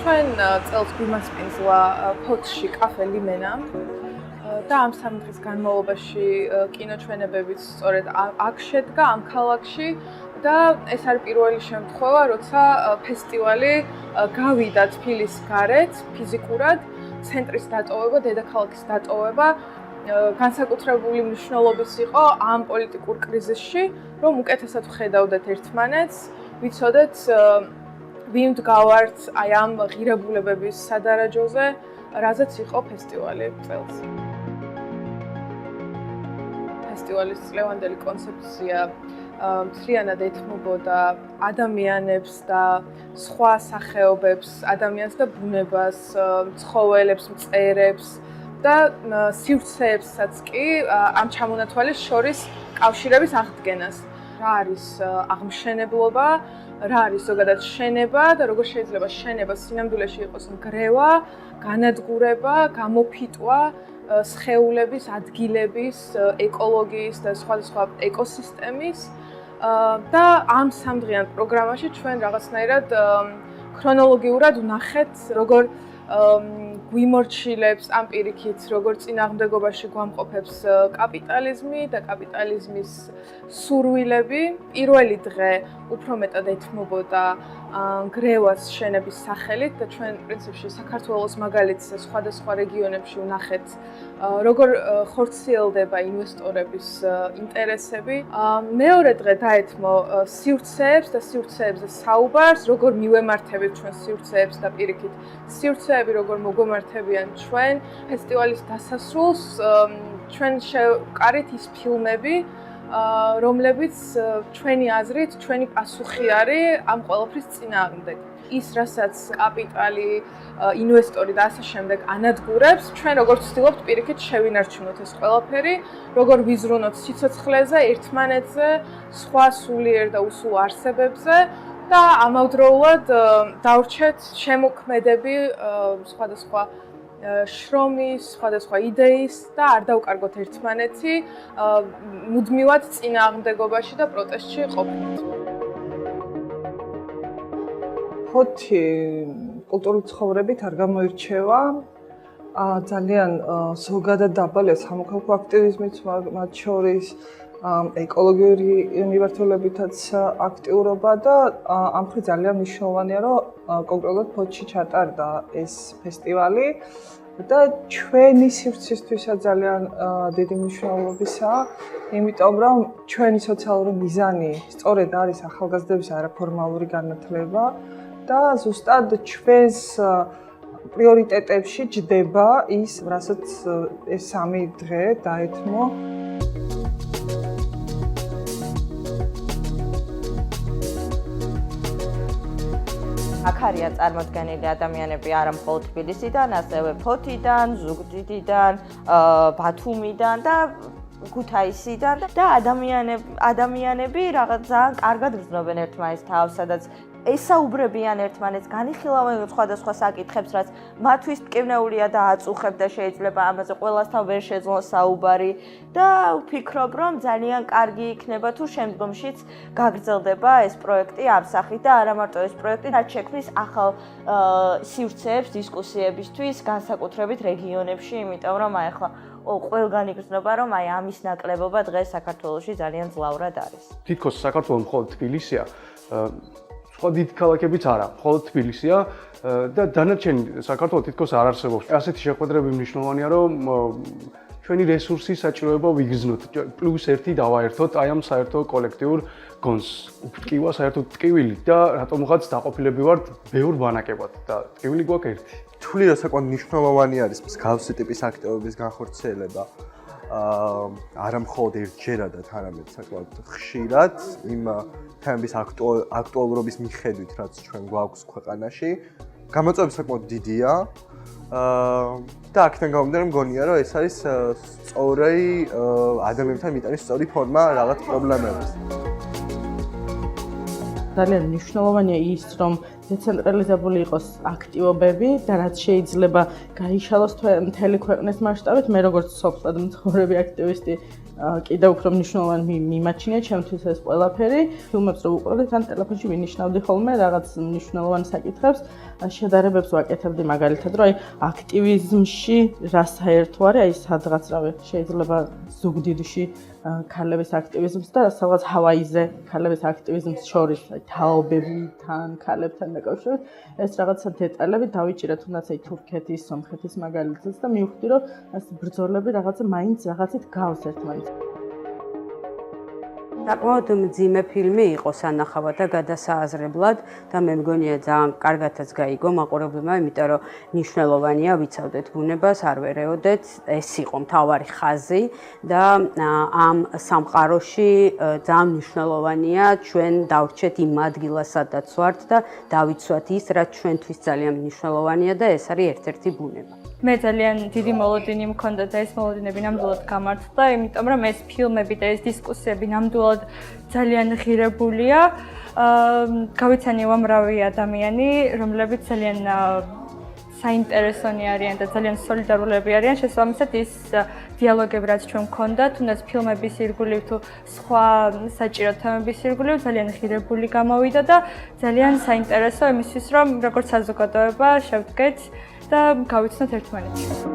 ჩვენ წელს გვიმასპინძლა ფოთში კაფე ლიმენა და ამ 3 დღის განმავლობაში კინოჩვენებებიც სწორედ აქ შედგა ამ ქალაქში და ეს არის პირველი შემთხვევა, როცა ფესტივალი გავიდა თბილისის გარეთ ფიზიკურად, ცენტრის დატოვება, დედაქალაქის დატოვება განსაკუთრებული მნიშვნელობის იყო ამ პოლიტიკურ კრიზისში, რომ უკეთესად ვხედავდეთ ერთმანეთს, ვიცოდეთ ვინ მდგავართ აი ამ ღირებულებების სადარაჯოზე, რაზეც იყო ფესტივალი წელს. ფესტივალის წლევანდელი კონცეფცია მთლიანად ეთმობოდა ადამიანებს და სხვა სახეობებს, ადამიანს და ბუნებას, ცხოველებს, მწერებს და სივრცეებსაც კი ამ ჩამონათვალის შორის კავშირების აღდგენას. რა არის აღმშენებლობა, რა არის ზოგადად შენება და როგორ შეიძლება შენება სინამდვილეში იყოს ნგრევა, განადგურება, გამოფიტვა სხეულების, ადგილების, ეკოლოგიის და სხვადასხვა ეკოსისტემის და ამ 3 დღიან პროგრამაში ჩვენ რაღაცნაირად ქრონოლოგიურად ვნახეთ, როგორ გვიმორჩილებს ამ პირიქით, როგორ წინააღმდეგობაში გვამყოფებს კაპიტალიზმი და კაპიტალიზმის სურვილები. პირველი დღე უფრო მეტად ეთმობოდა ნგრევას შენების სახელით და ჩვენ პრინციპში საქართველოს მაგალითს სხვადასხვა რეგიონებში ვნახეთ, როგორ ხორციელდება ინვესტორების ინტერესები. მეორე დღე დაეთმო სივრცეებს და სივრცეებზე საუბარს, როგორ მივემართებით ჩვენ სივრცეებს და პირიქით სივრცეები როგორ მოგვემართებიან ჩვენ ფესტივალის დასასრულს ჩვენ შევკარით ის ფილმები, რომლებიც ჩვენი აზრით, ჩვენი პასუხი არის ამ ყველაფრის წინააღმდეგ. ის, რასაც კაპიტალი, ინვესტორი და ასე შემდეგ ანადგურებს, ჩვენ როგორც ვცდილობთ პირიქით შევინარჩუნოთ ეს ყველაფერი, როგორ ვიზრუნოთ სიცოცხლეზე, ერთმანეთზე, სხვა სულიერ და უსულ არსებებზე და ამავდროულად დავრჩეთ შემოქმედები სხვადასხვა შრომის, სხვადასხვა იდეის და არ დავკარგოთ ერთმანეთი, მუდმივად წინააღმდეგობაში და პროტესტში ყოფნით. ფოთი კულტურული ცხოვრებით არ გამოირჩევა. ძალიან ზოგადად დაბალია სამოქალაქო აქტივიზმიც, მათ შორის ეკოლოგიური მიმართულებითაც აქტიურობა და ამ მხრივ ძალიან მნიშვნელოვანია, რომ კონკრეტულად ფოთში ჩატარდა ეს ფესტივალი და ჩვენი სივრცისთვისაც ძალიან დიდი მნიშვნელობისაა, იმიტომ რომ ჩვენი სოციალური მიზანი სწორედ არის ახალგაზრდების არაფორმალური განათლება და ზუსტად ჩვენს პრიორიტეტებში ჯდება ის, რასაც ეს 3 დღე დაეთმო. აქ არიან წარმოდგენილი ადამიანები არა მხოლოდ თბილისიდან, ასევე ფოთიდან, ზუგდიდიდან, ბათუმიდან და ქუთაისიდან და ადამიანები რაღაც ძალიან კარგად გრძნობენ ერთმანეთს თავს, სადაც ესაუბრებიან ერთმანეთს, განიხილავენ სხვადასხვა საკითხებს, რაც მათთვის მტკივნეულია და აწუხებ და შეიძლება ამაზე ყველასთან ვერ შეძლონ საუბარი და ვფიქრობ, რომ ძალიან კარგი იქნება თუ შემდგომშიც გაგრძელდება ეს პროექტი ამ სახით და არა მარტო ეს პროექტი, რაც შექმნის ახალ სივრცეებს დისკუსიებისთვის, განსაკუთრებით რეგიონებში, იმიტომ რომ აი ახლა ყველგან იგრძნობა, რომ აი ამის ნაკლებობა დღეს საქართველოში ძალიან ძლავრად არის. თითქოს საქართველო მხოლოდ თბილისია, სხვა დიდ ქალაქებიც არა, მხოლოდ თბილისია და დანარჩენი საქართველო თითქოს არ არსებობს. ასეთი შეხვედრები მნიშვნელოვანია, რომ ჩვენი რესურსი საჭიროება ვიგრძნოთ, +1 დავაერთოთ აი ამ საერთო კოლექტიურ გონს. ტკივა საერთოდ ტკივილი და რატომღაც დაყოფილები ვართ ბევრ ბანაკებად და ტკივილი გვაქვს ერთი. თვლი რომ საკმაოდ მნიშვნელოვანი არის მსგავსი ტიპის აქტივობის განხორციელება. არა მხოლოდ ერთჯერადად, არამედ საკმაოდ ხშირად იმ თემების აქტუალურობის მიხედვით, რაც ჩვენ გვაქვს ქვეყანაში. გამოწვევები საკმაოდ დიდია. და აქედან გამომდინარე მგონია, რომ ეს არის სწორი ადამიანებთან მიტანის სწორი ფორმა რაღაც პრობლემების. ძალიან მნიშვნელოვანია ის, რომ დეცენტრალიზებული იყოს აქტივობები და რაც შეიძლება გაიშალოს მთელი ქვეყნის მასშტაბით. მე როგორც სოფლად მცხოვრები აქტივისტი კიდევ უფრო მნიშვნელოვანი მიმაჩნია ჩემთვის ეს ყველაფერი. ფილმებს რო ვუყურებდი, თან ტელეფონში ვინიშნავდი ხოლმე რაღაც მნიშვნელოვან საკითხებს, შედარებებს ვაკეთებდი მაგალითად, რომ აი აქტივიზმში რა საერთო არის, აი სადღაც რავი, შეიძლება ზუგდიდში ქალების აქტივიზმს და სადღაც ჰავაიზე ქალების აქტივიზმს შორის აი თაობებთან, ქალებთან დაკავშირებით ეს რაღაცა დეტალები დავიჭირე თუნდაც აი თურქეთის, სომხეთის მაგალითებს და მივხვდი რომ ეს ბრძოლები რაღაცა მაინც რაღაცით გავს ერთმანეთს. საკმაოდ მძიმე ფილმი იყო სანახავად და გადასააზრებლად და მე მგონია ძალიან კარგადაც გაიგო მაყურებლებმა, იმიტომ რომ მნიშვნელოვანია ვიცავდეთ ბუნებას, არ ვერეოდეთ, ეს იყო მთავარი ხაზი და ამ სამყაროში ძალიან მნიშვნელოვანია ჩვენ დავრჩეთ იმ ადგილას, სადაც ვართ და დავიცვათ ის, რაც ჩვენთვის ძალიან მნიშვნელოვანია და ეს არის ერთ-ერთი ბუნება. მე ძალიან დიდი მოლოდინი მქონდა და ეს მოლოდინები ნამდვილად გამართლა, იმიტომ რომ ეს ფილმები და ეს დისკუსიები ნამდვილად ძალიან ღირებულია. გავიცანი უამრავი ადამიანი, რომლებიც ძალიან საინტერესონი არიან და ძალიან სოლიდარულები არიან. შესაბამისად ის დიალოგები, რაც ჩვენ მქონდა, თუნდაც ფილმების ირგვლივ თუ სხვა საჭირო თემების ირგვლივ ძალიან ღირებული გამოვიდა და ძალიან საინტერესო იმისთვის, რომ როგორც საზოგადოება შევდგეთ და გავიცნოთ ერთმანეთს.